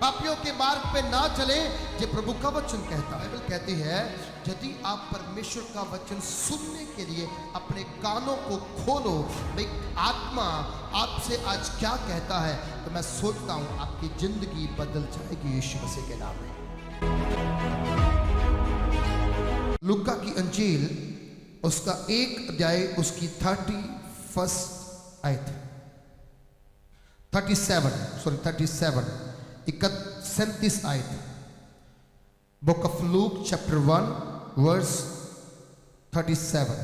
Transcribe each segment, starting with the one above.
पापियों के मार्ग पे ना चले, ये प्रभु का वचन कहता है। बाइबल कहती है यदि आप परमेश्वर का वचन सुनने के लिए अपने कानों को खोलो, भाई आत्मा आपसे आज क्या कहता है, तो मैं सोचता हूं आपकी जिंदगी बदल जाएगी यीशु मसीह के नाम में। लूका की अंजील उसका 1 अध्याय उसकी 37 आयत 37 आयत। Book of Luke chapter 1 verse 37।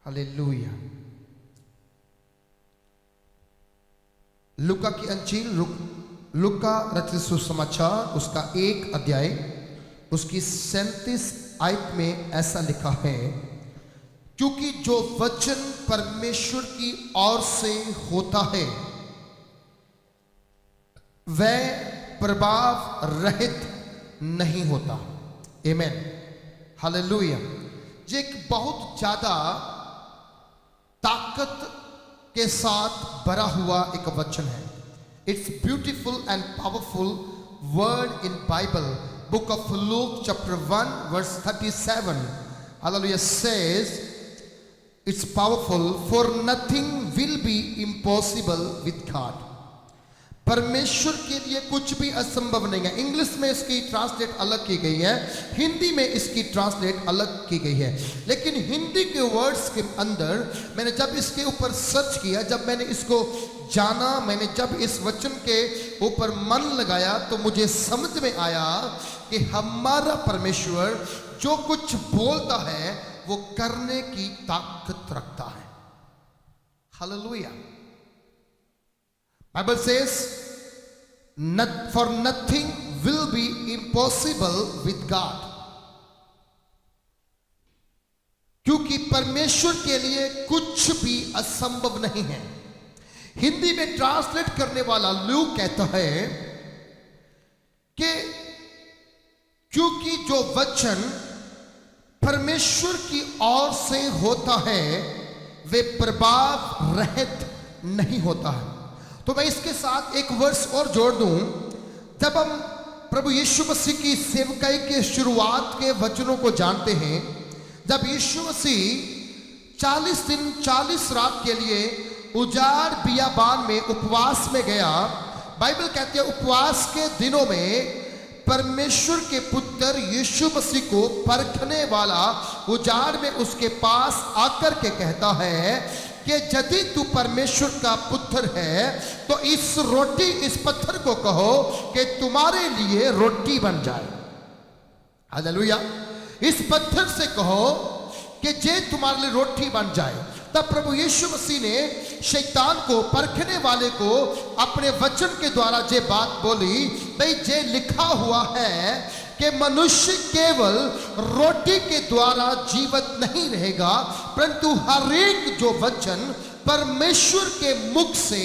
Hallelujah. लूका की अंजील लूका रचित सुसमाचार उसका 1 अध्याय उसकी 37 आयत में ऐसा लिखा है, क्योंकि जो वचन परमेश्वर की ओर से होता है वह प्रभाव रहित नहीं होता। आमेन, हालेलुया। ये एक बहुत ज्यादा ताकत के साथ भरा हुआ एक वचन है। It's beautiful and powerful word in Bible. Book of Luke chapter 1 verse 37 hallelujah says it's powerful, for nothing will be impossible with God. परमेश्वर के लिए कुछ भी असंभव नहीं है। इंग्लिश में इसकी ट्रांसलेट अलग की गई है, हिंदी में इसकी ट्रांसलेट अलग की गई है, लेकिन हिंदी के वर्ड्स के अंदर मैंने जब इसके ऊपर सर्च किया, जब मैंने इसको जाना, मैंने जब इस वचन के ऊपर मन लगाया, तो मुझे समझ में आया कि हमारा परमेश्वर जो कुछ बोलता है वो करने की ताकत रखता है। Hallelujah. Bible says, for nothing will be impossible with God. क्योंकि परमेश्वर के लिए कुछ भी असंभव नहीं है। हिंदी में ट्रांसलेट करने वाला लूक कहता है कि क्योंकि जो वचन परमेश्वर की ओर से होता है वे प्रभाव रहित नहीं होता है। तो मैं इसके साथ एक वर्स और जोड़ दूं। जब हम प्रभु यीशु मसीह की सेवकाई के शुरुआत के वचनों को जानते हैं, जब यीशु मसीह 40 दिन 40 रात के लिए उजाड़ बियाबान में उपवास में गया, बाइबल कहती है उपवास के दिनों में परमेश्वर के पुत्र यीशु मसीह को परखने वाला उजाड़ में उसके पास आकर के कहता है कि यदि तू परमेश्वर का पुत्र है तो इस पत्थर को कहो कि तुम्हारे लिए रोटी बन जाए। हालेलुया। इस पत्थर से कहो कि जे तुम्हारे लिए रोटी बन जाए। तब प्रभु यीशु मसीह ने शैतान को, परखने वाले को अपने वचन के द्वारा जे बात बोली, भाई जे लिखा हुआ है कि मनुष्य केवल रोटी के द्वारा जीवित नहीं रहेगा, परंतु हर एक जो वचन परमेश्वर के मुख से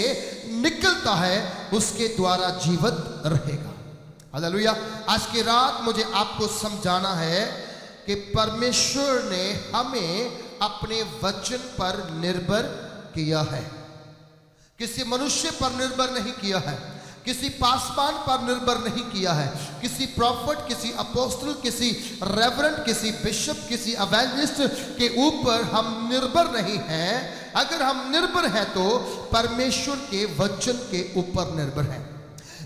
निकलता है उसके द्वारा जीवित रहेगा। हालेलुया। आज की रात मुझे आपको समझाना है कि परमेश्वर ने हमें अपने वचन पर निर्भर किया है, किसी मनुष्य पर निर्भर नहीं किया है, किसी पासवान पर निर्भर नहीं किया है, किसी प्रॉफिट, किसी अपोस्टल, किसी रेवरेंड, किसी बिशप, किसी एवेंजलिस्ट के ऊपर हम निर्भर नहीं हैं। अगर हम निर्भर हैं तो परमेश्वर के वचन के ऊपर निर्भर हैं।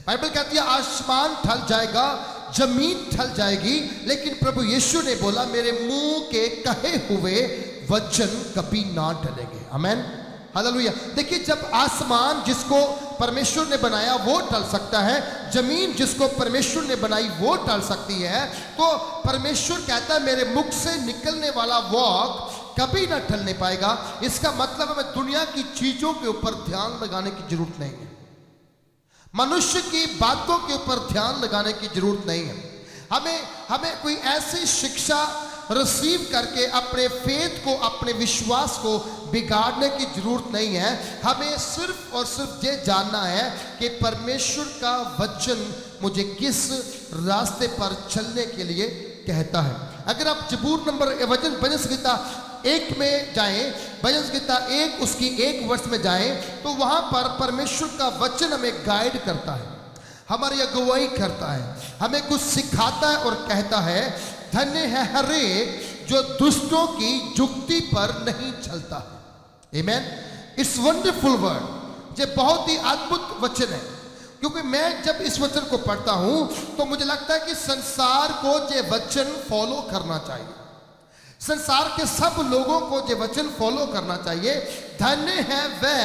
बाइबल कहती है आसमान ढल जाएगा, जमीन ढल जाएगी, लेकिन प्रभु यीशु ने बोला मेरे मुंह के कहे हुए वचन कभी ना टलेंगे। आमेन, हालेलुया। देखिए, जब आसमान जिसको परमेश्वर ने बनाया वो टल सकता है, जमीन जिसको परमेश्वर ने बनाई वो टल सकती है, तो परमेश्वर कहता है मेरे मुख से निकलने वाला वाक कभी ना टलने पाएगा। इसका मतलब हमें दुनिया की चीजों के ऊपर ध्यान लगाने की जरूरत नहीं है, मनुष्य की बातों के ऊपर ध्यान लगाने की जरूरत नहीं है। हमें कोई ऐसी शिक्षा रिसीव करके अपने फेथ को, अपने विश्वास को बिगाड़ने की जरूरत नहीं है। हमें सिर्फ और सिर्फ ये जानना है कि परमेश्वर का वचन मुझे किस रास्ते पर चलने के लिए कहता है। अगर आप जबूर नंबर वचन भजन संहिता 1 में जाएं, भजन संहिता 1 उसकी 1 वर्ष में जाएं, तो वहां पर परमेश्वर का वचन हमें गाइड करता है, हमारी अगुवाई करता है, हमें कुछ सिखाता है और कहता है, धन्य है हर एक जो दुष्टों की युक्ति पर नहीं चलता है। आमेन। It's wonderful word. ये बहुत ही अद्भुत वचन है, क्योंकि मैं जब इस वचन को पढ़ता हूं तो मुझे लगता है कि संसार को ये वचन फॉलो करना चाहिए, संसार के सब लोगों को ये वचन फॉलो करना चाहिए। धन्य है वह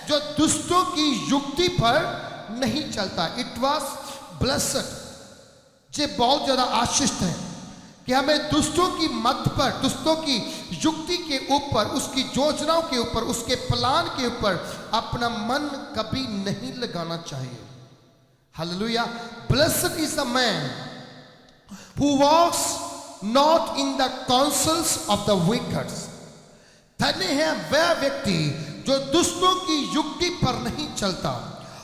जो दुष्टों की युक्ति पर नहीं चलता। It was blessed. ये बहुत ज्यादा आशीषित है कि हमें दुष्टों की मत पर, दुष्टों की युक्ति के ऊपर, उसकी योजनाओं के ऊपर, उसके प्लान के ऊपर अपना मन कभी नहीं लगाना चाहिए। Hallelujah. Blessed is the man who walks not in the counsels of the wicked. धन्य है वह व्यक्ति जो दुष्टों की युक्ति पर नहीं चलता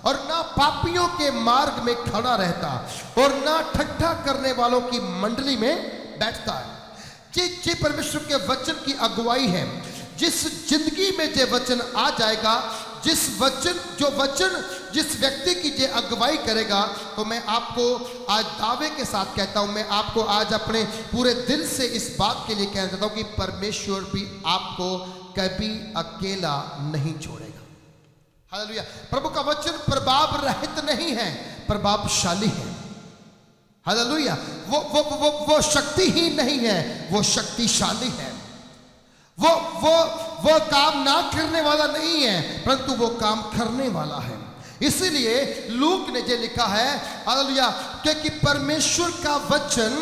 और ना पापियों के मार्ग में खड़ा रहता और ना ठट्ठा करने वालों की मंडली में बैठता है। जे परमेश्वर के वचन की अगुवाई है। जिस जिंदगी में जे वचन आ जाएगा, जिस व्यक्ति की जे अगुवाई करेगा, तो मैं आपको आज दावे के साथ कहता हूं, मैं आपको आज अपने पूरे दिल से इस बात के लिए कहना चाहता हूं कि परमेश्वर भी आपको कभी अकेला नहीं छोड़ेगा। हालेलुया। प्रभु का वचन प्रभाव रहित नहीं है, प्रभावशाली है। हालेलुया। वो शक्तिहीन नहीं है, वो शक्तिशाली है। वो काम ना करने वाला नहीं है, परंतु वो काम करने वाला है। इसीलिए लूक ने ये लिखा है, हालेलुया, क्योंकि परमेश्वर का वचन,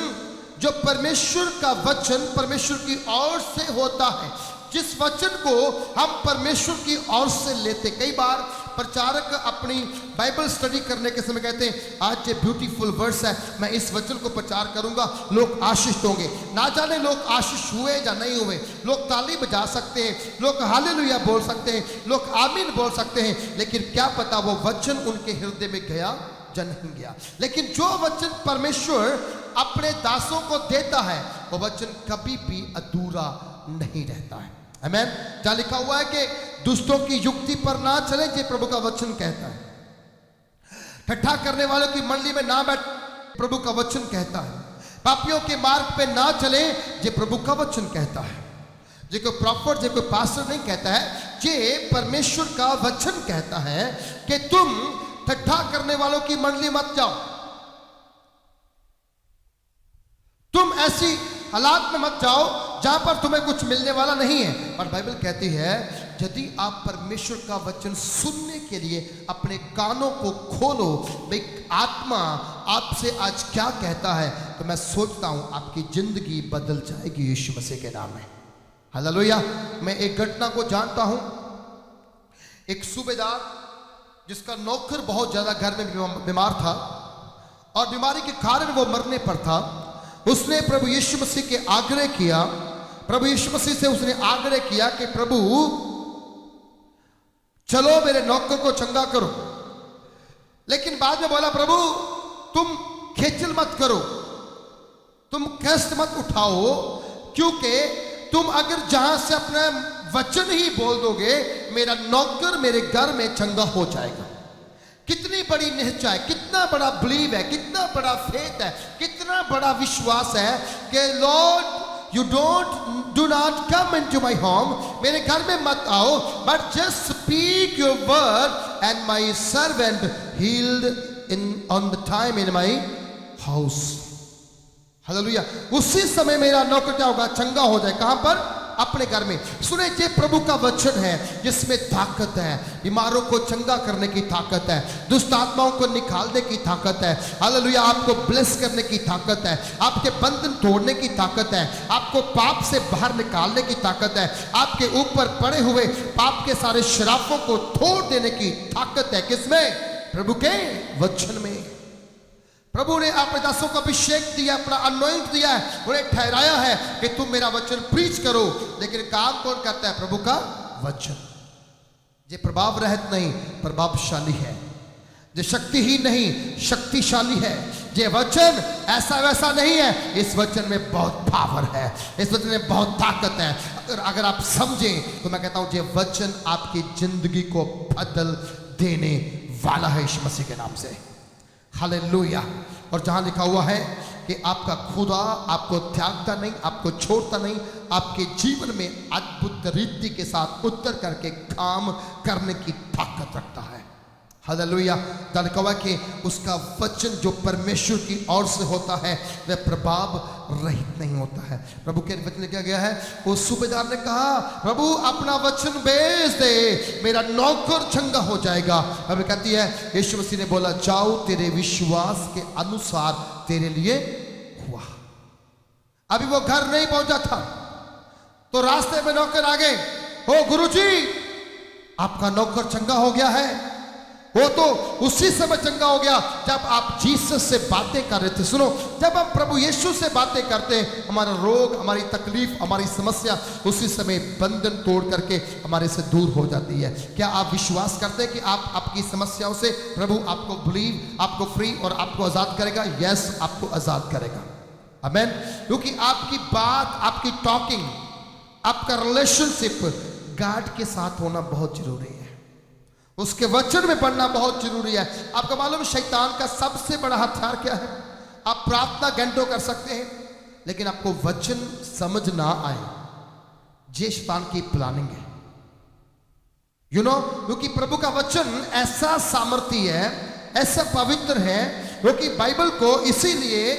जो परमेश्वर का वचन परमेश्वर की ओर से होता है, जिस वचन को हम परमेश्वर की ओर से लेते। कई बार प्रचारक अपनी बाइबल स्टडी करने के समय कहते हैं, आज ये ब्यूटीफुल वर्स है, मैं इस वचन को प्रचार करूंगा, लोग आशीष होंगे। ना जाने लोग आशीष हुए या नहीं हुए। लोग ताली बजा सकते हैं, लोग हालेलुया बोल सकते हैं, लोग आमीन बोल सकते हैं, लेकिन क्या पता वो वचन उनके हृदय में गया या नहीं गया। लेकिन जो वचन परमेश्वर अपने दासों को देता है, वो वचन कभी भी अधूरा नहीं रहता है। आमेन। जहां लिखा हुआ है कि दुष्टों की युक्ति पर ना चले, ये प्रभु का वचन कहता है। ठट्ठा करने वालों की मंडली में ना बैठ, प्रभु का वचन कहता है। पापियों के मार्ग पे ना चले, ये प्रभु का वचन कहता है। ये कोई प्रॉफिट, ये कोई पास्टर नहीं कहता है, ये परमेश्वर का वचन कहता है कि तुम ठट्ठा करने वालों की मंडली मत जाओ, तुम ऐसी हालात में मत जाओ जहां पर तुम्हें कुछ मिलने वाला नहीं है। पर बाइबल कहती है, यदि आप परमेश्वर का वचन सुनने के लिए अपने कानों को खोलो, भाई आत्मा आपसे आज क्या कहता है, तो मैं सोचता हूं आपकी जिंदगी बदल जाएगी यीशु मसीह के नाम में। हालेलुया। मैं एक घटना को जानता हूं। एक सूबेदार जिसका नौकर बहुत ज्यादा घर में बीमार था और बीमारी के कारण वो मरने पर था, उसने प्रभु यीशु मसीह के आग्रह किया, प्रभु यीशु मसीह से उसने आग्रह किया कि प्रभु चलो मेरे नौकर को चंगा करो। लेकिन बाद में बोला, प्रभु तुम खेचल मत करो, तुम कष्ट मत उठाओ, क्योंकि तुम अगर जहां से अपना वचन ही बोल दोगे, मेरा नौकर मेरे घर में चंगा हो जाएगा। कितनी बड़ी निश्चय है, कितना बड़ा बिलीव है, कितना बड़ा फेथ है, कितना बड़ा विश्वास है कि Lord you do not come into my home, मेरे घर में मत आओ, but just speak your word and my servant heeled in on the time in my house. Hallelujah. उसी समय मेरा नौकर क्या होगा, चंगा हो जाए। कहां पर? अपने घर में। सुने, ये प्रभु का वचन है जिसमें ताकत है, बीमारों को चंगा करने की ताकत है, दुष्ट आत्माओं को निकालने की ताकत है। हालेलुया। आपको ब्लेस करने की ताकत है, आपके बंधन तोड़ने की ताकत है, आपको पाप से बाहर निकालने की ताकत है, आपके ऊपर पड़े हुए पाप के सारे श्रापों को तोड़ देने की ताकत है। किसमें? प्रभु के वचन में। प्रभु ने अपने दासों को अभिषेक दिया, अपना अनॉइंट दिया है, उन्हें ठहराया है कि तुम मेरा वचन प्रीच करो। लेकिन काम कौन करता है? प्रभु का वचन। ये प्रभाव रहित नहीं, प्रभावशाली है। ये शक्तिहीन नहीं, शक्तिशाली है। ये वचन ऐसा वैसा नहीं है, इस वचन में बहुत पावर है, इस वचन में बहुत ताकत है। अगर आप समझें तो मैं कहता हूं ये वचन आपकी जिंदगी को बदल देने वाला है यीशु मसीह के नाम से। हालेलुया। और जहां लिखा हुआ है कि आपका खुदा आपको त्यागता नहीं, आपको छोड़ता नहीं, आपके जीवन में अद्भुत रीति के साथ उत्तर करके काम करने की ताकत रखता है। हालेलुया। लिखा कि उसका वचन जो परमेश्वर की ओर से होता है वह प्रभाव रहित नहीं होता है। प्रभु के वचन लिखा गया है, उस सूबेदार ने कहा प्रभु अपना वचन भेज दे, मेरा नौकर चंगा हो जाएगा। प्रभु कहती है, यीशु मसीह ने बोला जाओ तेरे विश्वास के अनुसार तेरे लिए हुआ। अभी वो घर नहीं पहुंचा था तो रास्ते में नौकर आ गए, ओ गुरुजी आपका नौकर चंगा हो गया है। वो तो उसी समय चंगा हो गया जब आप जीसस से बातें कर रहे थे। सुनो, जब हम प्रभु यीशु से बातें करते हैं हमारा रोग, हमारी तकलीफ, हमारी समस्या उसी समय बंधन तोड़ करके हमारे से दूर हो जाती है। क्या आप विश्वास करते हैं कि आप आपकी समस्याओं से प्रभु आपको बिलीव, आपको फ्री और आपको आजाद करेगा? यस, आपको आजाद करेगा। आमेन। क्योंकि आपकी बात, आपकी टॉकिंग, आपका रिलेशनशिप गॉड के साथ होना बहुत जरूरी है, उसके वचन में पढ़ना बहुत जरूरी है। आपको मालूम शैतान का सबसे बड़ा हथियार क्या है? आप प्रार्थना घंटों कर सकते हैं लेकिन आपको वचन समझ ना आए, ये शैतान की प्लानिंग है। क्योंकि प्रभु का वचन ऐसा सामर्थी है, ऐसा पवित्र है, क्योंकि बाइबल को इसीलिए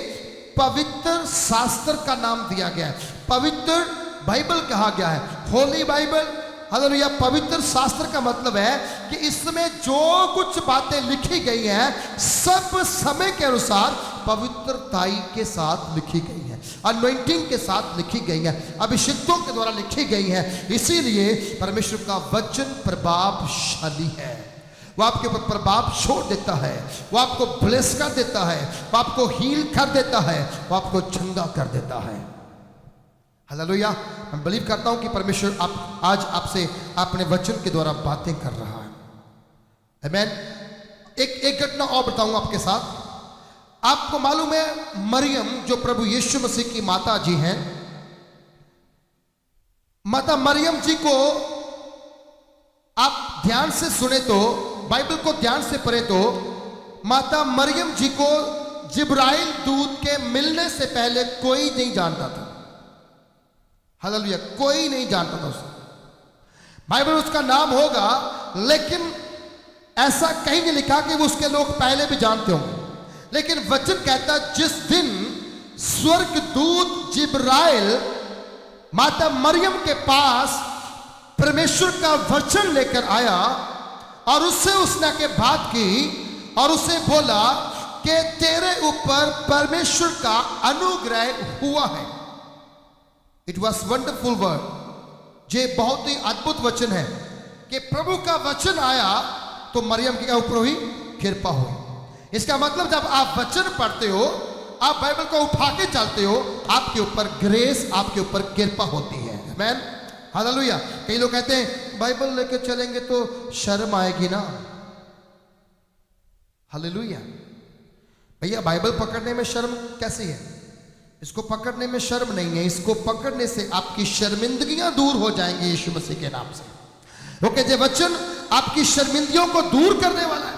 पवित्र शास्त्र का नाम दिया गया है, पवित्र बाइबल कहा गया है, होली बाइबल। हालेलुया। पवित्र शास्त्र का मतलब है कि इसमें जो कुछ बातें लिखी गई हैं सब समय के अनुसार पवित्रताई के साथ लिखी गई है, अनॉइंटिंग के साथ लिखी गई है, अभिषिक्तों के द्वारा लिखी गई है। इसीलिए परमेश्वर का वचन प्रभावशाली है, वो आपके ऊपर प्रभाव छोड़ देता है, वो आपको ब्लेस कर देता है, वो आपको हील कर देता है, वो आपको चंगा कर देता है। हालेलुया। मैं बिलीव करता हूं कि परमेश्वर आज आपसे अपने वचन के द्वारा बातें कर रहा है। आमेन। एक घटना और बताऊंगा आपके साथ। आपको मालूम है मरियम जो प्रभु यीशु मसीह की माता जी हैं, माता मरियम जी को आप ध्यान से सुने तो, बाइबल को ध्यान से पढ़े तो, माता मरियम जी को जिब्राइल दूत के मिलने से पहले कोई नहीं जानता था। हालेलुया। कोई नहीं जानता था उसे। बाइबल उसका नाम होगा लेकिन ऐसा कहीं नहीं लिखा कि वो उसके लोग पहले भी जानते होंगे, लेकिन वचन कहता जिस दिन स्वर्गदूत जिब्राइल माता मरियम के पास परमेश्वर का वचन लेकर आया और उससे उसने के बात की और उसे बोला कि तेरे ऊपर परमेश्वर का अनुग्रह हुआ है। It was wonderful word. ये बहुत ही अद्भुत वचन है कि प्रभु का वचन आया तो मरियम के ऊपर हुई कृपा हुई। इसका मतलब जब आप वचन पढ़ते हो, आप बाइबल को उठा के चलते हो, आपके ऊपर ग्रेस, आपके ऊपर कृपा होती है। आमेन। हालेलुया। कई लोग कहते हैं बाइबल लेके चलेंगे तो शर्म आएगी ना। हालेलुया। भैया बाइबल पकड़ने में शर्म कैसी है? इसको पकड़ने में शर्म नहीं है, इसको पकड़ने से आपकी शर्मिंदगियां दूर हो जाएंगी यीशु मसीह के नाम से। क्योंकि ये वचन आपकी शर्मिंदगियों को दूर करने वाला है,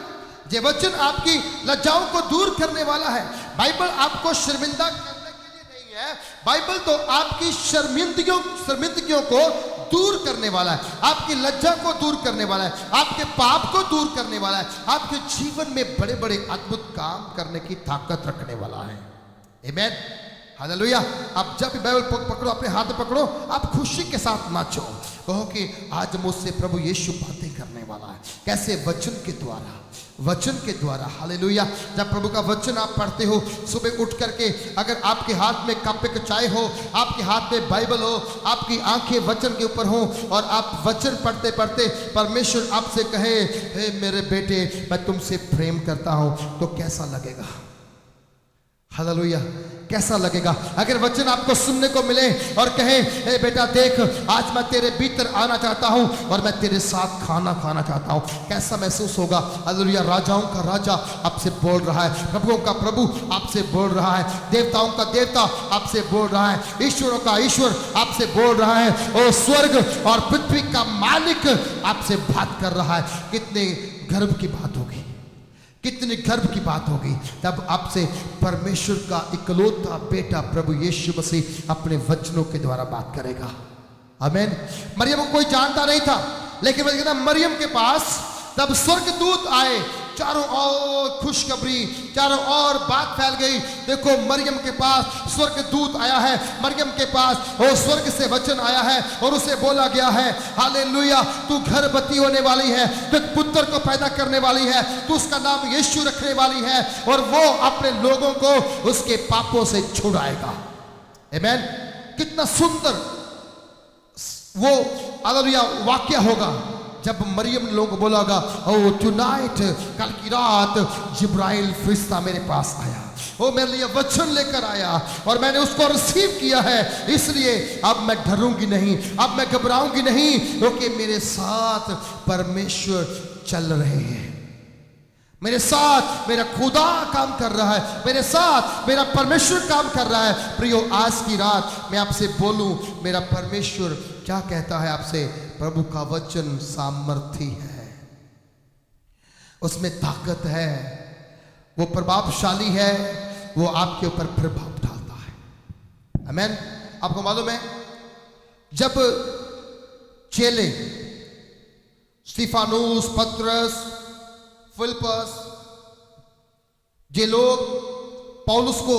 ये वचन आपकी लज्जाओं को दूर करने वाला है। बाइबल आपको शर्मिंदा करने के लिए नहीं है, बाइबल तो आपकी शर्मिंदगियों को दूर करने वाला है, आपकी लज्जा को दूर करने वाला है, आपके पाप को दूर करने वाला है, आपके जीवन में बड़े बड़े अद्भुत काम करने की ताकत रखने वाला है। आमीन। हालेलुया। आप जब भी बाइबल पकड़ो, अपने हाथ में पकड़ो, आप खुशी के साथ नाचो, कहो कि आज मुझसे प्रभु यीशु बातें करने वाला है। कैसे? वचन के द्वारा, वचन के द्वारा। हालेलुया। जब प्रभु का वचन आप पढ़ते हो, सुबह उठ करके अगर आपके हाथ में कप एक चाय हो, आपके हाथ में बाइबल हो, आपकी आंखें वचन के ऊपर हो और आप वचन पढ़ते पढ़ते परमेश्वर आपसे कहे, हे मेरे बेटे मैं तुमसे प्रेम करता हूं, तो कैसा लगेगा? हालेलुया। कैसा लगेगा? अगर वचन आपको सुनने को मिले और कहे, ए बेटा देख, आज मैं तेरे भीतर आना चाहता हूं और मैं तेरे साथ खाना खाना चाहता हूं, कैसा महसूस होगा? हालेलुया। राजाओं का राजा आपसे बोल रहा है, प्रभुओं का प्रभु आपसे बोल रहा है, देवताओं का देवता आपसे बोल रहा है, ईश्वरों का ईश्वर आपसे बोल रहा है, और स्वर्ग और पृथ्वी का मालिक आपसे बात कर रहा है। कितने गर्व की बात होगी, कितनी गर्व की बात होगी तब आपसे परमेश्वर का इकलौता बेटा प्रभु यीशु मसीह अपने वचनों के द्वारा बात करेगा। आमीन। मरियम को कोई जानता नहीं था, लेकिन मैं कहता मरियम के पास तब स्वर्गदूत आए, चारों ओर खुशखबरी, चारों ओर बात फैल गई। देखो मरियम के पास स्वर्गदूत आया है, मरियम के पास वो स्वर्ग से वचन आया है और उसे बोला गया है, हालेलुया, तू गर्भवती होने वाली है, तू एक पुत्र को पैदा करने वाली है, तू उसका नाम यीशु रखने वाली है और वो अपने लोगों को उसके पापों से छुड़ाएगा। आमीन। कितना सुंदर वो हालेलुया वाक्य होगा जब मरियम लोगों को बोला होगा, ओ टुनाइट, कल की रात जिब्राइल फरिश्ता मेरे पास आया, वो मेरे लिए वचन लेकर आया और मैंने उसको रिसीव किया है, इसलिए अब मैं डरूंगी नहीं, अब मैं घबराऊंगी नहीं, क्योंकि मेरे साथ परमेश्वर चल रहे हैं, मेरे साथ मेरा खुदा काम कर रहा है, मेरे साथ मेरा परमेश्वर काम कर रहा है। प्रियो, आज की रात मैं आपसे बोलूं, मेरा परमेश्वर क्या कहता है आपसे? प्रभु का वचन सामर्थी है, उसमें ताकत है, वो प्रभावशाली है, वो आपके ऊपर प्रभाव डालता है। आमीन। आपको मालूम है जब चेले स्तिफानुस, पतरस, फिलिप्पस, ये लोग पौलुस को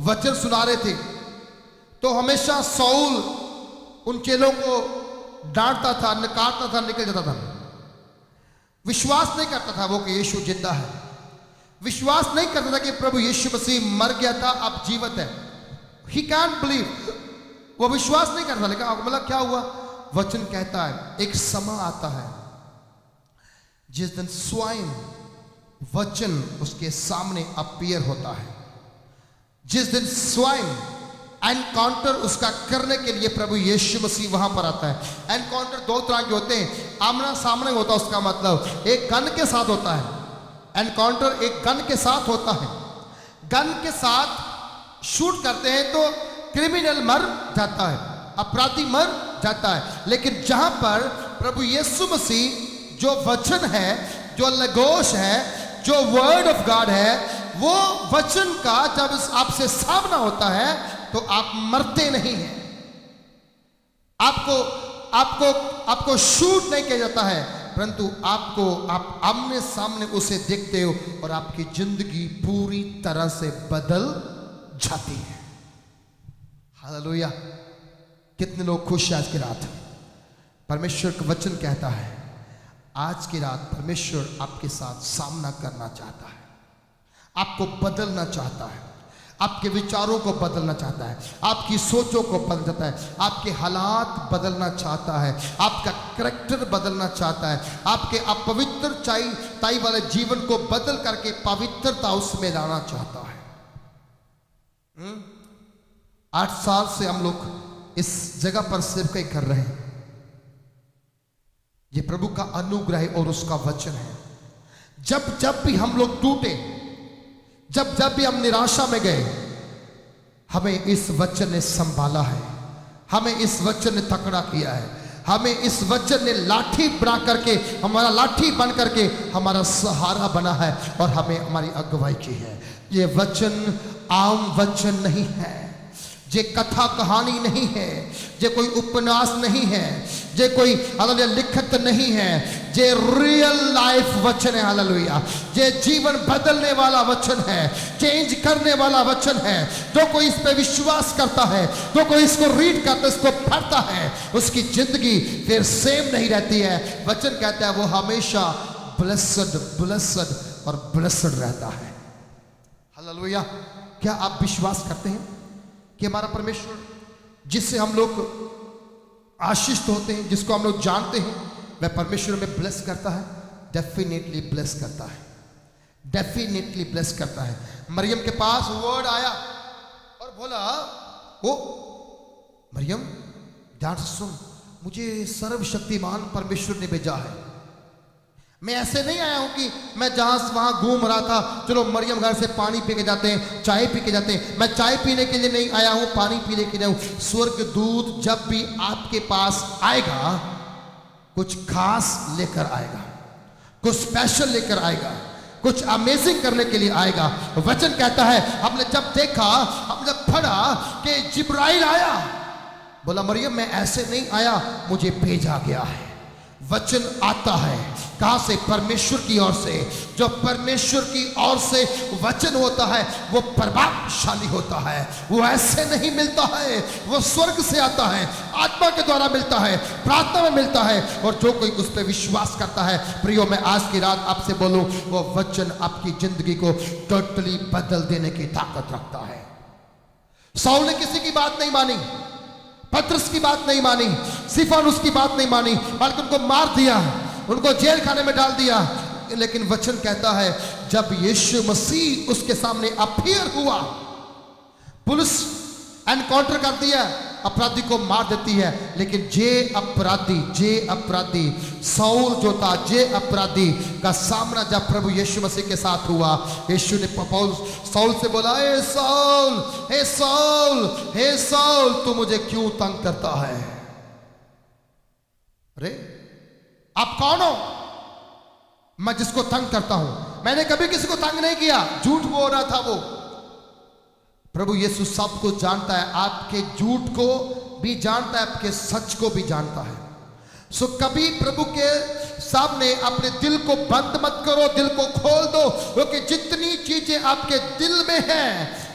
वचन सुना रहे थे, तो हमेशा साउल उन चेलों को डांटता था, नकारता था, निकल जाता था, विश्वास नहीं करता था वो कि यीशु जिंदा है, विश्वास नहीं करता था कि प्रभु यीशु मसीह मर गया था, अब जीवित है। ही कैन बिलीव, वो विश्वास नहीं करता। लेकिन मतलब क्या हुआ? वचन कहता है एक समय आता है जिस दिन स्वयं वचन उसके सामने अपीयर होता है, जिस दिन स्वयं एनकाउंटर उसका करने के लिए प्रभु यीशु मसीह वहां पर आता है। एनकाउंटर दो तरह के होते हैं, आमना सामने होता है, उसका मतलब एक गन के साथ होता है, एनकाउंटर एक गन के साथ होता है, गन के साथ शूट करते हैं तो क्रिमिनल मर जाता है, अपराधी मर जाता है। लेकिन जहां पर प्रभु यीशु मसीह जो वचन है, जो लगोश है, जो वर्ड ऑफ गॉड है, वो वचन का जब आपसे सामना होता है तो आप मरते नहीं हैं, आपको शूट नहीं किया जाता है, परंतु आप आमने सामने उसे देखते हो और आपकी जिंदगी पूरी तरह से बदल जाती है। हालेलुया। कितने लोग खुश हैं आज की रात? परमेश्वर का वचन कहता है आज की रात परमेश्वर आपके साथ सामना करना चाहता है, आपको बदलना चाहता है, आपके विचारों को बदलना चाहता है, आपकी सोचों को बदल जाता है, आपके हालात बदलना चाहता है, आपका करैक्टर बदलना चाहता है, आपके अपवित्रताई वाले जीवन को बदल करके पवित्रता उसमें लाना चाहता है। 8 साल से हम लोग इस जगह पर सेवकाई कर रहे हैं, ये प्रभु का अनुग्रह और उसका वचन है। जब जब भी हम लोग टूटे, जब जब भी हम निराशा में गए, हमें इस वचन ने संभाला है, हमें इस वचन ने तकड़ा किया है, हमें इस वचन ने लाठी बना करके, हमारा लाठी बन करके हमारा सहारा बना है और हमें हमारी अगुवाई की है। ये वचन आम वचन नहीं है, ये कथा कहानी नहीं है, ये कोई उपन्यास नहीं है, ये कोई हालेलुया लिखत नहीं है, ये रियल लाइफ वचन है। हालेलुया। ये जीवन बदलने वाला वचन है, चेंज करने वाला वचन है। जो कोई इस पे विश्वास करता है, जो कोई इसको रीड करता है, इसको पढ़ता है, उसकी जिंदगी फिर सेम नहीं रहती है। वचन कहता है वो हमेशा ब्लेस्ड ब्लेस्ड और ब्लेस्ड रहता है। हालेलुया। क्या आप विश्वास करते हैं कि हमारा परमेश्वर जिससे हम लोग आशीषित होते हैं, जिसको हम लोग जानते हैं, वह परमेश्वर में ब्लेस करता है? डेफिनेटली ब्लेस करता है, डेफिनेटली ब्लेस करता है। मरियम के पास वर्ड आया, बोला, ओ मरियम ध्यान से सुन, मुझे सर्वशक्तिमान परमेश्वर ने भेजा है। मैं ऐसे नहीं आया हूं कि मैं जहां से वहां घूम रहा था, चलो मरियम घर से पानी पी के जाते हैं, चाय पी के जाते हैं। मैं चाय पीने के लिए नहीं आया हूं, पानी पीने के लिए हूं। स्वर्गदूत जब भी आपके पास आएगा कुछ खास लेकर आएगा, कुछ स्पेशल लेकर आएगा, कुछ अमेजिंग करने के लिए आएगा। वचन कहता है, हमने जब देखा, हमने पढ़ा कि जिब्राइल आया, बोला मरियम मैं ऐसे नहीं आया, मुझे भेजा गया है। वचन आता है कहां से? परमेश्वर की ओर से। जो परमेश्वर की ओर से वचन होता है वो प्रभावशाली होता है। वो ऐसे नहीं मिलता है, वो स्वर्ग से आता है, आत्मा के द्वारा मिलता है, प्रार्थना में मिलता है। और जो कोई उस पर विश्वास करता है, प्रियो मैं आज की रात आपसे बोलूं, वो वचन आपकी जिंदगी को टोटली बदल देने की ताकत रखता है। साउल ने किसी की बात नहीं मानी, पतरस की बात नहीं मानी, स्तिफानुस की बात नहीं मानी, बल्कि उनको मार दिया, उनको जेल खाने में डाल दिया। लेकिन वचन कहता है जब यीशु मसीह उसके सामने अपीयर हुआ, पुलिस एनकाउंटर कर दिया, अपराधी को मार देती है। लेकिन जे अपराधी साउल जो था, जे अपराधी का सामना जब प्रभु यीशु मसीह के साथ हुआ, यीशु ने साउल से बोला, हे साउल, हे साउल, हे साउल, तू मुझे क्यों तंग करता है? अरे आप कौन हो? मैं जिसको तंग करता हूं, मैंने कभी किसी को तंग नहीं किया। झूठ बोल रहा था वो। प्रभु यीशु सब कुछ जानता है, आपके झूठ को भी जानता है, आपके सच को भी जानता है। सो कभी प्रभु के सामने अपने दिल को बंद मत करो, दिल को खोल दो, क्योंकि जितनी चीजें आपके दिल में हैं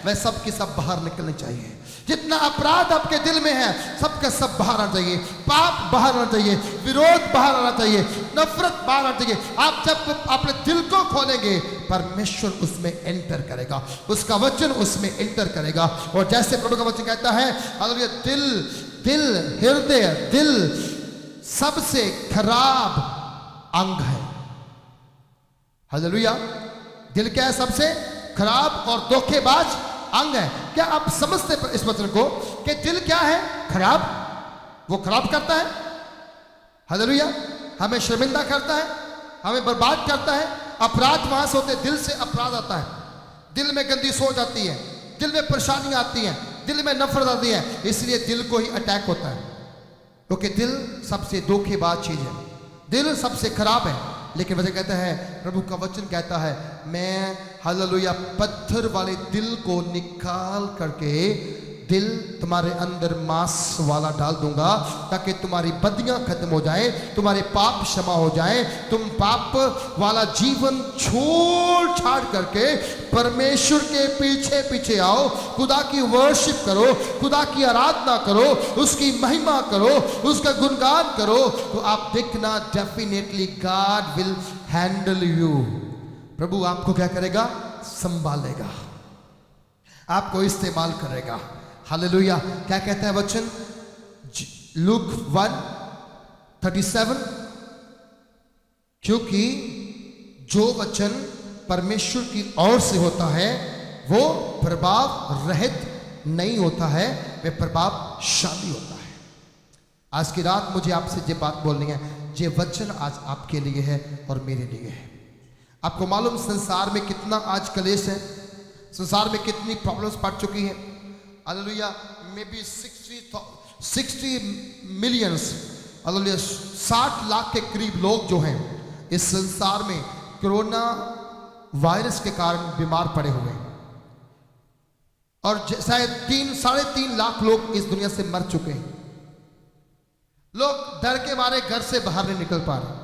वह सब की सब बाहर निकलनी चाहिए। जितना अपराध आपके दिल में है सबका सब बाहर आना चाहिए, पाप बाहर आना चाहिए, विरोध बाहर आना चाहिए, नफरत बाहर आना चाहिए। आप जब अपने दिल को खोलेंगे, परमेश्वर उसमें एंटर करेगा, उसका वचन उसमें एंटर करेगा। और जैसे प्रभु का वचन कहता है, हालेलुया, दिल सबसे खराब अंग है। हालेलुया, दिल क्या है? सबसे खराब और धोखेबाज अंग है। क्या आप समझते इस वचन को कि दिल क्या है? खराब। वो खराब करता है, हालेलुया, हमें शर्मिंदा करता है, हमें बर्बाद करता है। अपराध वहां से होते, दिल से अपराध आता है। दिल में गंदी सोच आती है, दिल में परेशानी आती है, दिल में नफरत आती है, इसलिए दिल को ही अटैक होता है। क्योंकि दिल सबसे धोखेबाज चीज है, दिल सबसे खराब है। लेकिन वचन कहता है, प्रभु का वचन कहता है, मैं हालेलुया पत्थर वाले दिल को निकाल करके दिल तुम्हारे अंदर मांस वाला डाल दूंगा, ताकि तुम्हारी बदियां खत्म हो जाए, तुम्हारे पाप क्षमा हो जाए, तुम पाप वाला जीवन छोड़ छाड़ करके परमेश्वर के पीछे पीछे आओ, खुदा की वर्शिप करो, खुदा की आराधना करो, उसकी महिमा करो, उसका गुणगान करो, तो आप देखना definitely God will handle you. प्रभु आपको क्या करेगा? संभालेगा, आपको इस्तेमाल करेगा। हालेलुया। क्या कहता है वचन? लूक 1:37, क्योंकि जो वचन परमेश्वर की ओर से होता है वो प्रभाव रहित नहीं होता है, वह प्रभावशाली होता है। आज की रात मुझे आपसे ये बात बोलनी है, ये वचन आज आपके लिए है और मेरे लिए है। आपको मालूम संसार में कितना आज कलेश है, संसार में कितनी प्रॉब्लम्स बढ़ चुकी हैं। Hallelujah, may be 60 millions, hallelujah 60 lakh के करीब लोग जो हैं इस संसार में कोरोना वायरस के कारण बीमार पड़े हुए हैं, और शायद 3-3.5 लाख लोग इस दुनिया से मर चुके हैं। लोग डर के मारे घर से बाहर नहीं निकल पा रहे,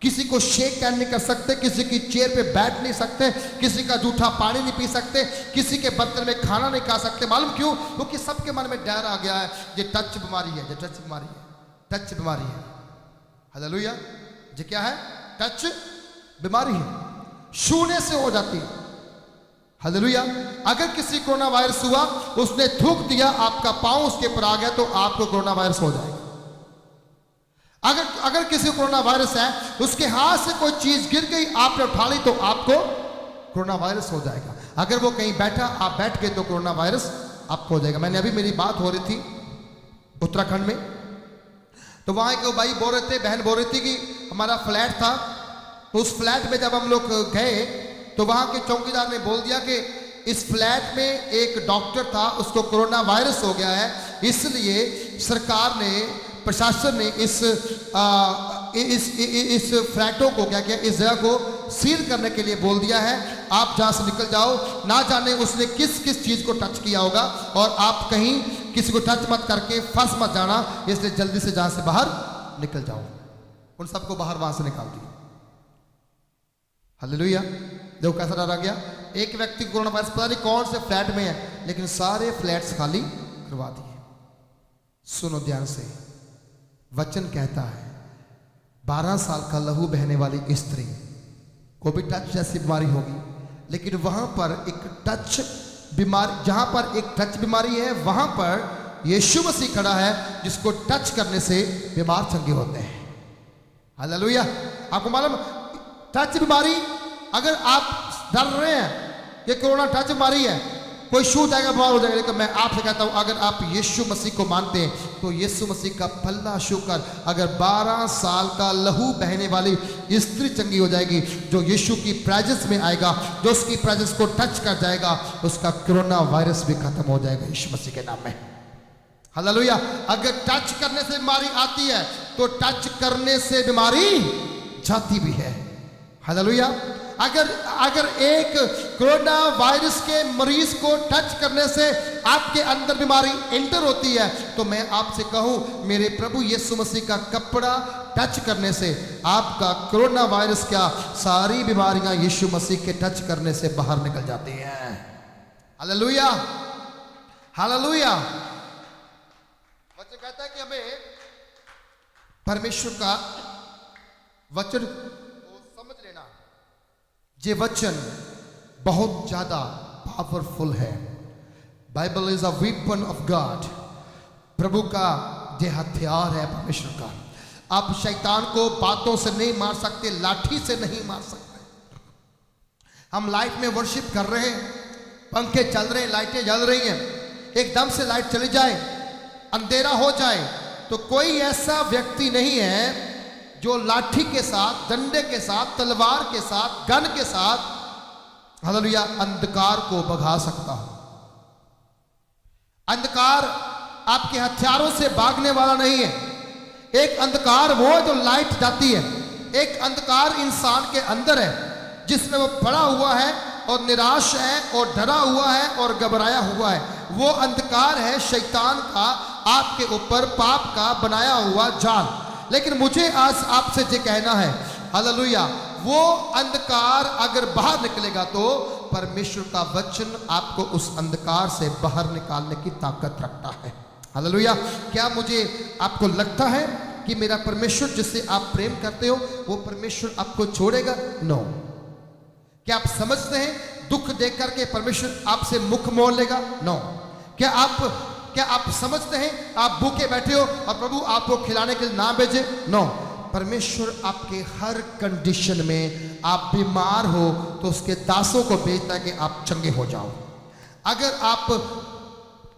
किसी को शेक हैंड नहीं कर सकते, किसी की चेयर पे बैठ नहीं सकते, किसी का जूठा पानी नहीं पी सकते, किसी के बर्तन में खाना नहीं खा सकते। मालूम क्यों? क्योंकि सबके मन में डर आ गया है, ये टच बीमारी है, ये टच बीमारी है, टच बीमारी है। हालेलुया, ये क्या है? टच बीमारी है, छूने से हो जाती है। हालेलुया, अगर किसी कोरोना वायरस हुआ, उसने थूक दिया, आपका पांव उसके ऊपर आ गया, तो आपको कोरोना वायरस हो जाएगा। अगर किसी को कोरोना वायरस है, उसके हाथ से कोई चीज गिर गई, आपने उठा ली, तो आपको कोरोना वायरस हो जाएगा। अगर वो कहीं बैठा, आप बैठ गए, तो कोरोना वायरस आपको हो जाएगा। मैंने अभी मेरी बात हो रही थी उत्तराखंड में, तो वहाँ एक भाई बोल रहे थे, बहन बोल रही थी कि हमारा फ्लैट था, तो उस फ्लैट में जब हम लोग गए तो वहाँ के चौकीदार ने बोल दिया कि इस फ्लैट में एक डॉक्टर था, उसको कोरोना वायरस हो गया है, इसलिए सरकार ने, प्रशासन ने इस फ्लैटों को क्या किया, इस जगह को सील करने के लिए बोल दिया है, आप जहाँ से निकल जाओ। ना जाने उसने किस किस चीज़ को टच किया होगा, और आप कहीं किसी को टच मत करके फंस मत जाना, इसलिए जल्दी से जहाँ से बाहर निकल जाओ। उन सबको बाहर वहाँ से निकाल दिया। हालेलुया। देखो कैसा डरा गया। एक व्यक्ति कोरोना वायरस पता नहीं कौन से फ्लैट में है, लेकिन सारे फ्लैट्स खाली करवा दिए। सुनो ध्यान से, वचन कहता है 12 साल का लहू बहने वाली स्त्री को भी टच जैसी बीमारी होगी, लेकिन वहां पर एक टच बीमारी, जहां पर एक टच बीमारी है, वहां पर यीशु मसीह खड़ा है, जिसको टच करने से बीमार चंगे होते हैं। हालेलुया। आपको मालूम, टच बीमारी, अगर आप डर रहे हैं कि कोरोना टच बीमारी है, कोई छू जाएगा बीमार हो जाएगा, लेकिन मैं आपसे कहता हूं, अगर आप यीशु मसीह को मानते हैं तो यीशु मसीह का पल्ला छूकर अगर 12 साल का लहू बहने वाली स्त्री चंगी हो जाएगी, जो यीशु की प्रेजेंस में आएगा, जो उसकी प्रेजेंस को टच कर जाएगा, उसका कोरोना वायरस भी खत्म हो जाएगा यीशु मसीह के नाम में। हालेलुया। अगर टच करने से बीमारी आती है तो टच करने से बीमारी जाती भी है। हालेलुया। अगर एक कोरोना वायरस के मरीज को टच करने से आपके अंदर बीमारी एंटर होती है, तो मैं आपसे कहूं, मेरे प्रभु यीशु मसीह का कपड़ा टच करने से आपका कोरोना वायरस क्या, सारी बीमारियां यीशु मसीह के टच करने से बाहर निकल जाती हैं। हालेलुया। हालेलुया। वचन कहता है कि हमें परमेश्वर का वचन को समझ लेना। ये वचन बहुत ज्यादा पावरफुल है। Bible is a weapon of God. प्रभु का ये हथियार है परमेश्वर का। आप शैतान को बातों से नहीं मार सकते, लाठी से नहीं मार सकते। हम लाइट में वर्शिप कर रहे हैं, पंखे चल रहे हैं, लाइटें जल रही हैं, एकदम से लाइट चली जाए, अंधेरा हो जाए, तो कोई ऐसा व्यक्ति नहीं है जो लाठी के साथ, डंडे के साथ, तलवार के साथ, गन के साथ, हालेलुया, अंधकार को भगा सकता हो। अंधकार आपके हथियारों से भागने वाला नहीं है। एक अंधकार वो है जो लाइट जाती है। एक अंधकार इंसान के अंदर है, जिसमें वो पड़ा हुआ है और निराश है और डरा हुआ है और घबराया हुआ है। वो अंधकार है शैतान का, आपके ऊपर पाप का बनाया हुआ जाल। लेकिन मुझे आज आपसे ये कहना है, हालेलुया, वो अंधकार अगर बाहर निकलेगा तो परमेश्वर का वचन आपको उस अंधकार से बाहर निकालने की ताकत रखता है। हालेलुया। क्या मुझे आपको लगता है कि मेरा परमेश्वर जिससे आप प्रेम करते हो वो परमेश्वर आपको छोड़ेगा? नो। क्या आप समझते हैं दुख देख करके परमेश्वर आपसे मुख मोड़ लेगा? नो। क्या आप समझते हैं आप भूखे बैठे हो और प्रभु आपको खिलाने के लिए ना भेजे? नो। परमेश्वर आपके हर कंडीशन में, आप बीमार हो तो उसके दासों को भेजता है कि आप चंगे हो जाओ। अगर आप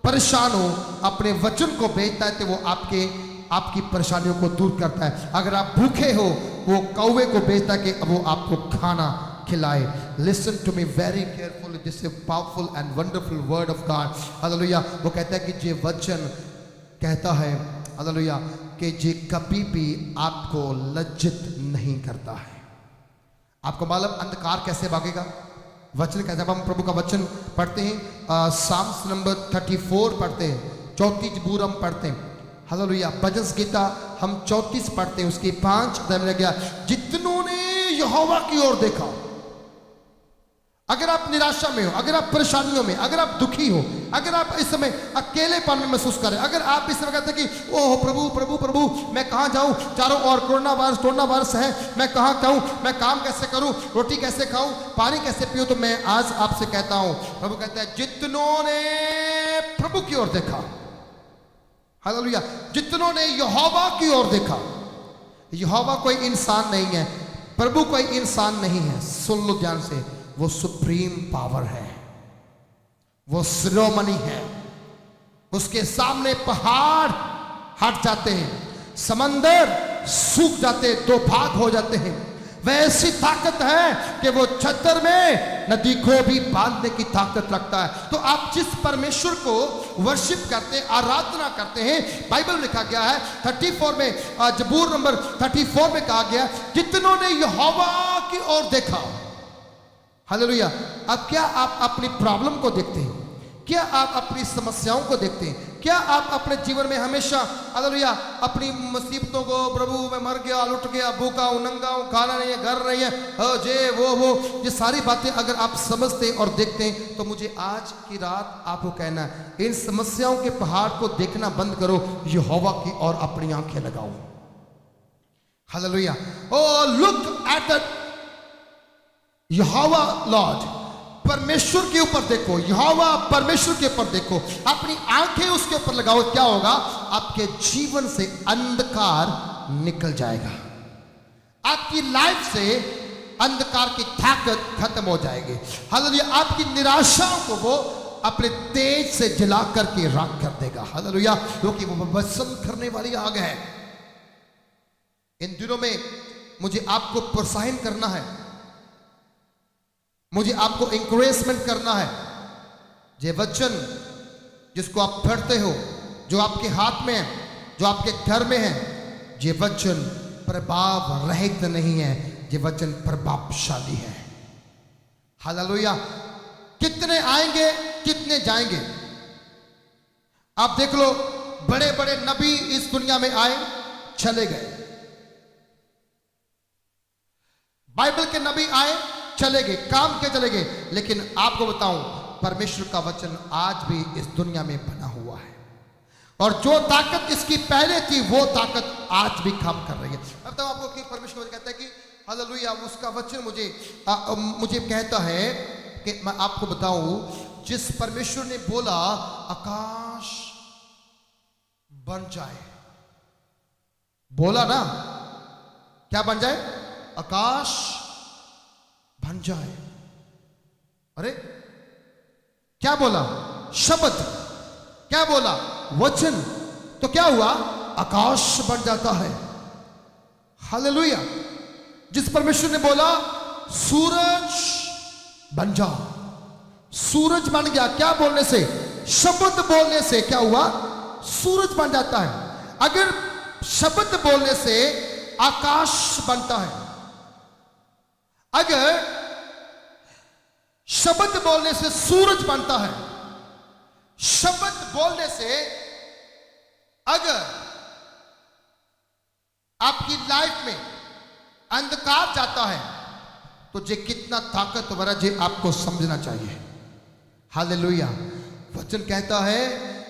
परेशान हो, अपने वचन को भेजता है तो वो आपकी परेशानियों को दूर करता है। अगर आप भूखे हो, वो कौवे को भेजता है कि वो आपको खाना खिलाए। Listen to me very careful, this is powerful and wonderful word of God. Hallelujah. वो कहता है कि ये वचन कहता है, हालेलुया, कि ये कभी भी आपको लज्जित नहीं करता है। आपको मालूम अंधकार कैसे भागेगा? वचन कहता है, हम प्रभु का वचन पढ़ते हैं, साम्स नंबर 34 पढ़ते हैं, 34 जबूर हम पढ़ते हैं, हालेलुया। भजन गीता हम 34 पढ़ते हैं, उसकी 5 अध्याय में गया, जितनों ने यहोवा की ओर देखा। अगर आप निराशा में हो, अगर आप परेशानियों में, अगर आप दुखी हो, अगर आप इस समय अकेलेपन में महसूस करें, अगर आप इस समय कहते हैं कि ओह प्रभु प्रभु प्रभु मैं कहाँ जाऊं, चारों ओर कोरोना वायरस है, मैं कहाँ जाऊं, मैं काम कैसे करूं, रोटी कैसे खाऊं, पानी कैसे पीऊं, तो मैं आज आपसे कहता हूं, प्रभु कहता है, जितनों ने प्रभु की ओर देखा, हालेलुया, जितनों ने यहोवा की ओर देखा। यहोवा कोई इंसान नहीं है, प्रभु कोई इंसान नहीं है। सुन लो ध्यान से, वो सुप्रीम पावर है, वो शिरोमणि है, उसके सामने पहाड़ हट जाते हैं, समंदर सूख जाते, दो भाग हो जाते हैं। वह ऐसी ताकत है कि वो छतर में नदी को भी बांधने की ताकत रखता है। तो आप जिस परमेश्वर को वर्शिप करते हैं, आराधना करते हैं, बाइबल में लिखा गया है 34 में, जबूर नंबर 34 में कहा गया, जितनों ने यहोवा की ओर देखा। हालेलुया। अब क्या आप अपनी प्रॉब्लम को देखते हैं? क्या आप अपनी समस्याओं को देखते हैं? क्या आप अपने जीवन में हमेशा हालेलुया अपनी मुसीबतों को, प्रभु मैं मर गया, लुट गया, भूखा हूं, नंगा हूं, खाना नहीं है, घर नहीं है, जे वो ये सारी बातें अगर आप समझते और देखते हैं, तो मुझे आज की रात आपको कहना है, इन समस्याओं के पहाड़ को देखना बंद करो, यहोवा की ओर अपनी आंखें लगाओ। Hallelujah. Oh look at the Jehovah Lord, परमेश्वर के ऊपर देखो, यहोवा परमेश्वर के ऊपर देखो, अपनी आंखें उसके ऊपर लगाओ। क्या होगा? आपके जीवन से अंधकार निकल जाएगा, आपकी लाइफ से अंधकार की ताकत खत्म हो जाएगी। हालेलुया। आपकी निराशाओं को वो अपने तेज से जला करके राख कर देगा। हालेलुया। क्योंकि वो भस्म करने वाली आग है। इन दिनों में मुझे आपको प्रोत्साहन करना है, मुझे आपको इंकरेजमेंट करना है। ये वचन जिसको आप पढ़ते हो, जो आपके हाथ में है, जो आपके घर में है, ये वचन प्रभाव रहित नहीं है, ये वचन प्रभावशाली है। हालेलुया। कितने आएंगे, कितने जाएंगे? आप देख लो, बड़े बड़े नबी इस दुनिया में आए, चले गए। बाइबल के नबी आए, चले गए, काम के चले गए। लेकिन आपको बताऊं, परमेश्वर का वचन आज भी इस दुनिया में बना हुआ है, और जो ताकत इसकी पहले थी वो ताकत आज भी काम कर रही है। अब तो आपको कि परमेश्वर कहता है कि हालेलुया, उसका वचन मुझे कहता है कि मैं आपको बताऊं, जिस परमेश्वर ने बोला आकाश बन जाए, बोला ना, क्या बन जाए? आकाश बन जाए। अरे क्या बोला? शब्द। क्या बोला? वचन। तो क्या हुआ? आकाश बन जाता है। हालेलुया। जिस परमेश्वर ने बोला सूरज बन जा, सूरज बन गया। क्या बोलने से? शब्द बोलने से क्या हुआ? सूरज बन जाता है। अगर शब्द बोलने से आकाश बनता है, अगर शब्द बोलने से सूरज बनता है, शब्द बोलने से अगर आपकी लाइफ में अंधकार जाता है, तो ये कितना ताकतवर है, ये आपको समझना चाहिए। हालेलुया। वचन कहता है,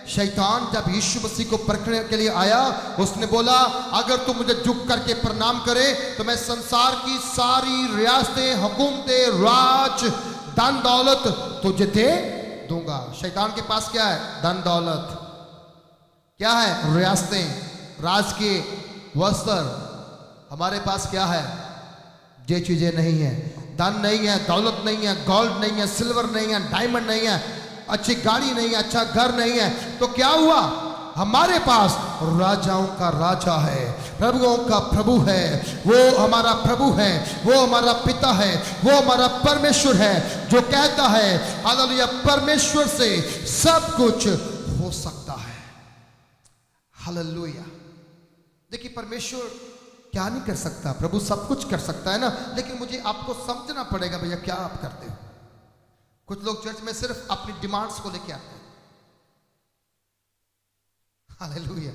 शैतान जब यीशु मसीह को परखने के लिए आया, उसने बोला अगर तू मुझे झुक करके प्रणाम करे तो मैं संसार की सारी रियासतें, हुकूमतें, राज, धन दौलत तुझे दे दूंगा। शैतान के पास क्या है? धन दौलत। क्या है? रियासतें, राज के वस्त्र। हमारे पास क्या है? ये चीजें नहीं है। धन नहीं है, दौलत नहीं है, गोल्ड नहीं है, सिल्वर नहीं है, डायमंड नहीं है, अच्छी गाड़ी नहीं है, अच्छा घर नहीं है। तो क्या हुआ? हमारे पास राजाओं का राजा है, प्रभुओं का प्रभु है। वो हमारा प्रभु है, वो हमारा पिता है, वो हमारा परमेश्वर है, जो कहता है हालेलुया, परमेश्वर से सब कुछ हो सकता है। हालेलुया। देखिए, परमेश्वर क्या नहीं कर सकता? प्रभु सब कुछ कर सकता है ना। लेकिन मुझे आपको समझना पड़ेगा भैया, क्या आप करते हो। कुछ लोग चर्च में सिर्फ अपनी डिमांड्स को लेके आते हैं। हालेलुया।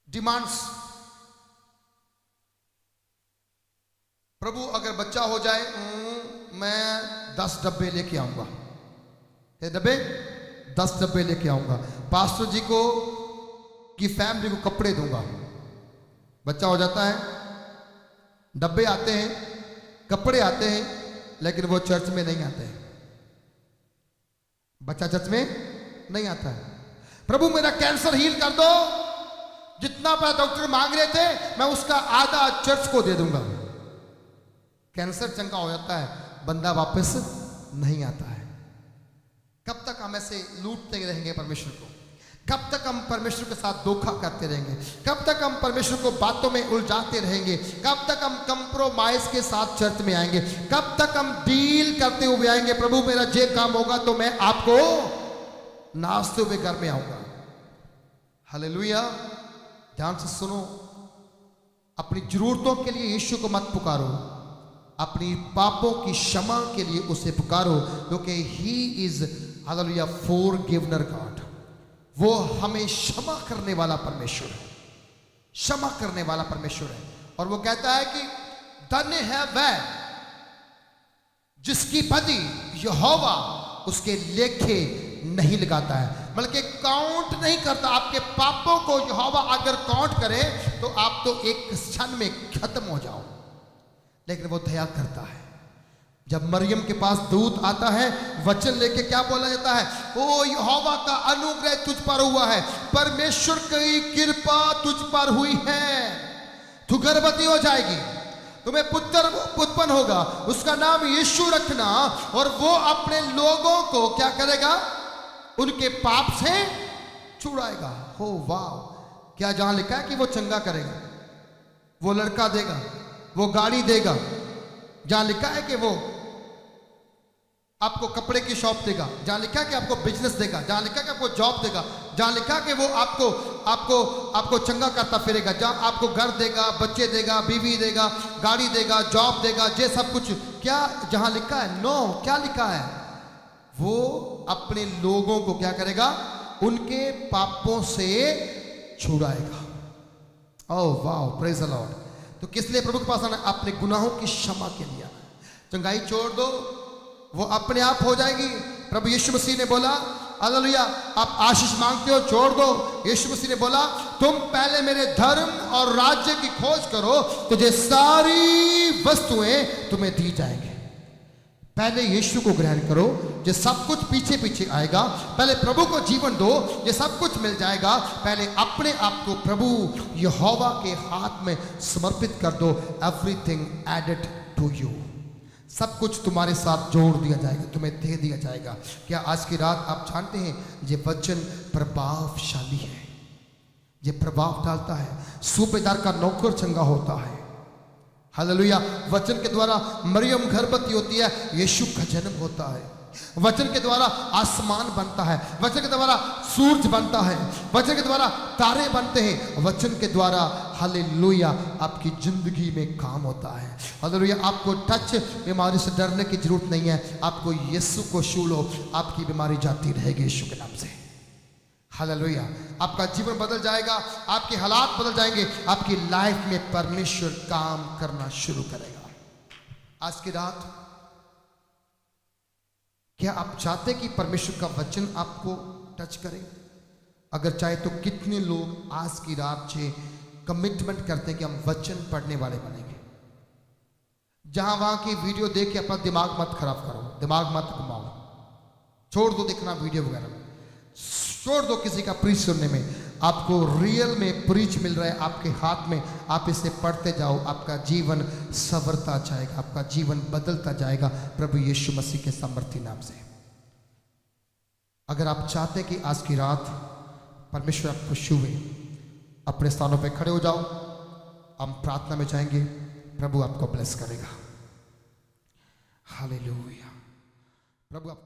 डिमांड्स। प्रभु अगर बच्चा हो जाए, मैं 10 डब्बे लेके आऊंगा। ये डब्बे 10 डब्बे लेके आऊंगा। पास्टर जी को की फैमिली को कपड़े दूंगा। बच्चा हो जाता है, डब्बे आते हैं, कपड़े आते हैं, लेकिन वो चर्च में नहीं आते हैं। बच्चा चर्च में नहीं आता है। प्रभु मेरा कैंसर हील कर दो, जितना पैसा डॉक्टर मांग रहे थे मैं उसका आधा चर्च को दे दूंगा। कैंसर चंगा हो जाता है, बंदा वापस नहीं आता है। कब तक हम ऐसे लूटते रहेंगे परमेश्वर को? कब तक हम परमेश्वर के साथ धोखा करते रहेंगे? कब तक हम परमेश्वर को बातों में उलझाते रहेंगे? कब तक हम कंप्रोमाइज के साथ चर्च में आएंगे? कब तक हम डील करते हुए आएंगे, प्रभु मेरा जे काम होगा तो मैं आपको नाचते हुए घर में आऊंगा? हालेलुया। ध्यान से सुनो, अपनी जरूरतों के लिए यीशु को मत पुकारो, अपनी पापों की क्षमा के लिए उसे पुकारो, क्योंकि ही इज हालेलुया फॉरगिवनर गॉड। वो हमें क्षमा करने वाला परमेश्वर है, क्षमा करने वाला परमेश्वर है। और वो कहता है कि धन्य है वह जिसकी बदि यहोवा उसके लेखे नहीं लगाता है, बल्कि काउंट नहीं करता। आपके पापों को यहोवा अगर काउंट करे तो आप तो एक क्षण में खत्म हो जाओ, लेकिन वो दया करता है। जब मरियम के पास दूत आता है, वचन लेके क्या बोला जाता है? ओ यहोवा का अनुग्रह तुझ पर हुआ है, परमेश्वर की कृपा तुझ पर हुई है, तू गर्भवती हो जाएगी, तुम्हें पुत्र उत्पन्न होगा, उसका नाम यीशु रखना, और वो अपने लोगों को क्या करेगा? उनके पाप से छुड़ाएगा। हो वाह, क्या जहां लिखा है कि वो चंगा करेगा, वो लड़का देगा, वो गाड़ी देगा, जहां लिखा है कि वो आपको कपड़े की शॉप देगा, जहां लिखा है कि आपको बिजनेस देगा, जहां लिखा है कि आपको जॉब देगा, जहां लिखा है कि वो आपको आपको आपको चंगा करता फिरेगा, जहां आपको घर देगा, बच्चे देगा, बीवी देगा, गाड़ी देगा, जॉब देगा, ये सब कुछ क्या जहां लिखा है? नो, क्या लिखा है? वो अपने लोगों को क्या करेगा? उनके पापों से छुड़ाएगा। ओह वाह, प्रेज द लॉर्ड। तो किस लिए प्रभु के पास आना? अपने गुनाहों की क्षमा के लिए आना। चंगाई छोड़ दो, वो अपने आप हो जाएगी। प्रभु यीशु मसीह ने बोला, हालेलुया, आप आशीष मांगते हो, छोड़ दो। यीशु मसीह ने बोला, तुम पहले मेरे धर्म और राज्य की खोज करो, तुझे सारी वस्तुएं तुम्हें दी जाएंगी। पहले यीशु को ग्रहण करो, ये सब कुछ पीछे पीछे आएगा। पहले प्रभु को जीवन दो, ये सब कुछ मिल जाएगा। पहले अपने आप को प्रभु यहोवा के हाथ में समर्पित कर दो। एवरीथिंग एडेड टू यू, सब कुछ तुम्हारे साथ जोड़ दिया जाएगा, तुम्हें दे दिया जाएगा। क्या आज की रात आप जानते हैं ये वचन प्रभावशाली है, ये प्रभाव डालता है। सूबेदार का नौकर चंगा होता है। हालेलुया। वचन के द्वारा मरियम गर्भवती होती है, यीशु का जन्म होता है। वचन के द्वारा आसमान बनता है, वचन के द्वारा सूरज बनता है, वचन के द्वारा तारे बनते हैं, वचन के द्वारा हालेलुया आपकी जिंदगी में काम होता है। हालेलुया। आपको टच बीमारी से डरने की जरूरत नहीं है, आपको यीशु को छू लो, आपकी बीमारी जाती रहेगी यीशु के नाम से। हालेलुया। आपका जीवन बदल जाएगा, आपके हालात बदल जाएंगे, आपकी लाइफ में परमेश्वर काम करना शुरू करेगा। आज की रात क्या आप चाहते कि परमेश्वर का वचन आपको टच करे? अगर चाहे तो कितने लोग आज की रात से कमिटमेंट करते हैं कि हम वचन पढ़ने वाले बनेंगे? जहां वहां की वीडियो देख के अपना दिमाग मत खराब करो, दिमाग मत घुमाओ, छोड़ दो देखना वीडियो वगैरह, छोड़ दो किसी का प्रीच सुनने में। आपको रियल में प्रीच मिल रहा है आपके हाथ में, आप इसे पढ़ते जाओ, आपका जीवन संवरता जाएगा, आपका जीवन बदलता जाएगा प्रभु यीशु मसीह के सामर्थी नाम से। अगर आप चाहते कि आज की रात परमेश्वर आपको छुए, अपने स्थानों पे खड़े हो जाओ, हम प्रार्थना में जाएंगे, प्रभु आपको ब्लेस करेगा। हालेलुया। प्रभु आपको